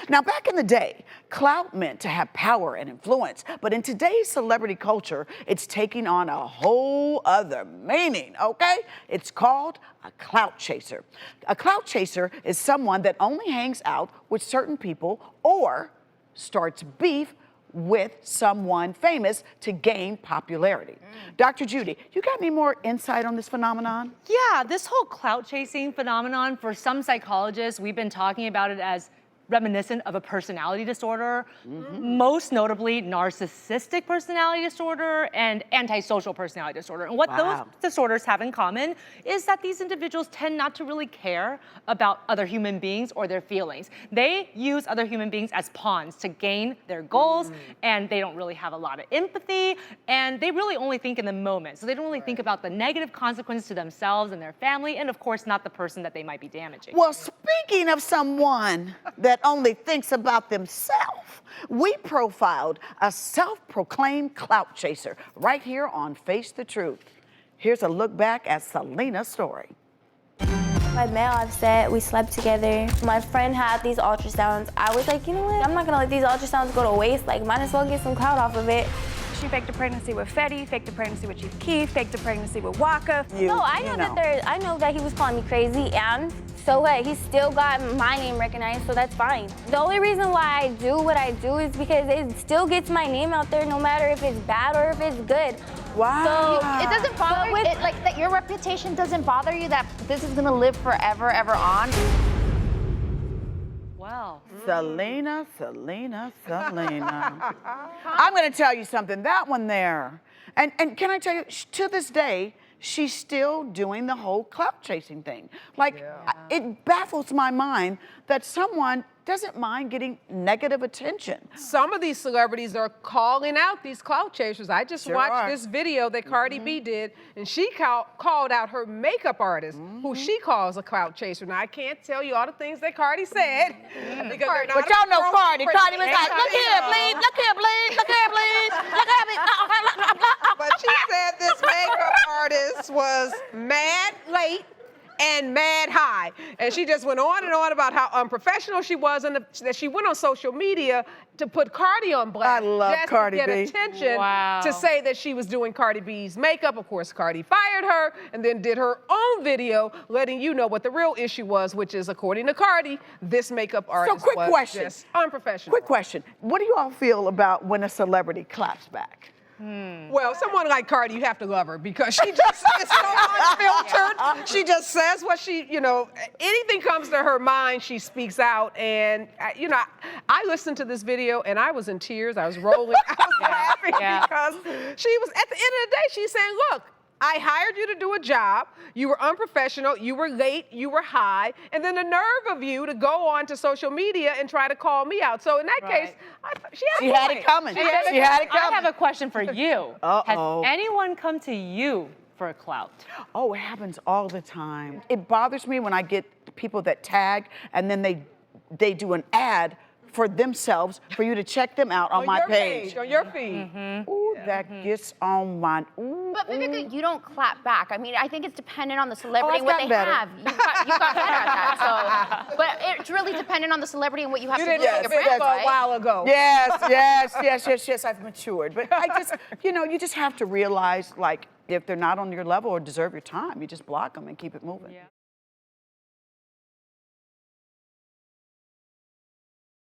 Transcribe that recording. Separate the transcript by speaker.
Speaker 1: Now, back in the day, clout meant to have power and influence, but in today's celebrity culture, it's taking on a whole other meaning, okay? It's called a clout chaser. A clout chaser is someone that only hangs out with certain people or starts beef with someone famous to gain popularity. Dr. Judy, you got any more insight on this phenomenon?
Speaker 2: Yeah, this whole clout chasing phenomenon, for some psychologists, we've been talking about it as reminiscent of a personality disorder, most notably narcissistic personality disorder and antisocial personality disorder. And what those disorders have in common is that these individuals tend not to really care about other human beings or their feelings. They use other human beings as pawns to gain their goals, and they don't really have a lot of empathy, and they really only think in the moment. So they don't really think about the negative consequences to themselves and their family, and of course not the person that they might be damaging.
Speaker 1: Well, speaking of someone that only thinks about themselves, we profiled a self-proclaimed clout chaser right here on Face the Truth. Here's a look back at Selena's story.
Speaker 3: My male, I've said, we slept together. My friend had these ultrasounds. I was like, you know what? I'm not gonna let these ultrasounds go to waste. Like, might as well get some clout off of it.
Speaker 4: She faked a pregnancy with Fetty, faked a pregnancy with Chief Keef, faked a pregnancy with Waka.
Speaker 3: No, I know that he was calling me crazy, and so what? He still got my name recognized, so that's fine. The only reason why I do what I do is because it still gets my name out there, no matter if it's bad or if it's good.
Speaker 1: Wow.
Speaker 5: So it doesn't bother you, like that your reputation doesn't bother you, that this is gonna live forever, ever on?
Speaker 2: Wow.
Speaker 1: Selena. I'm going to tell you something, that one there. And can I tell you, to this day, she's still doing the whole clout chasing thing. Like, it baffles my mind that someone doesn't mind getting negative attention.
Speaker 6: Some of these celebrities are calling out these clout chasers. I just watched this video that Cardi B did, and she called out her makeup artist, who she calls a clout chaser. Now, I can't tell you all the things that Cardi said. Because
Speaker 1: But y'all know Cardi. Cardi was like, look here, please, look here, please, look here, please, look at me.
Speaker 6: But she said this makeup artist was mad late and mad high. And she just went on and on about how unprofessional she was, and that she went on social media to put Cardi on blast.
Speaker 1: I love
Speaker 6: just
Speaker 1: Cardi
Speaker 6: to get
Speaker 1: B.
Speaker 6: attention to say that she was doing Cardi B's makeup. Of course, Cardi fired her and then did her own video letting you know what the real issue was, which is, according to Cardi, this makeup artist was just unprofessional.
Speaker 1: Quick question. What do you all feel about when a celebrity claps back?
Speaker 6: Well, someone like Cardi, you have to love her because she just is so unfiltered. She just says what she, anything comes to her mind, she speaks out. And, I listened to this video and I was in tears. I was rolling. I was laughing because she was, at the end of the day, she's saying, look, I hired you to do a job. You were unprofessional. You were late. You were high. And then the nerve of you to go on to social media and try to call me out. So in that case, she had
Speaker 1: it coming. She had it coming.
Speaker 2: I have a question for you.
Speaker 1: Uh-oh.
Speaker 2: Has anyone come to you for a clout?
Speaker 1: Oh, it happens all the time. It bothers me when I get people that tag and then they do an ad for themselves for you to check them out on my page.
Speaker 6: On your feed.
Speaker 1: Ooh, that gets on my,
Speaker 5: But Vivica, you don't clap back. I mean, I think it's dependent on the celebrity and what they
Speaker 1: better.
Speaker 5: have. You got better at that. So, but it's really dependent on the celebrity and what you have to do with your brand,
Speaker 6: a while ago.
Speaker 1: Yes, I've matured. But I just, you just have to realize, like, if they're not on your level or deserve your time, you just block them and keep it moving.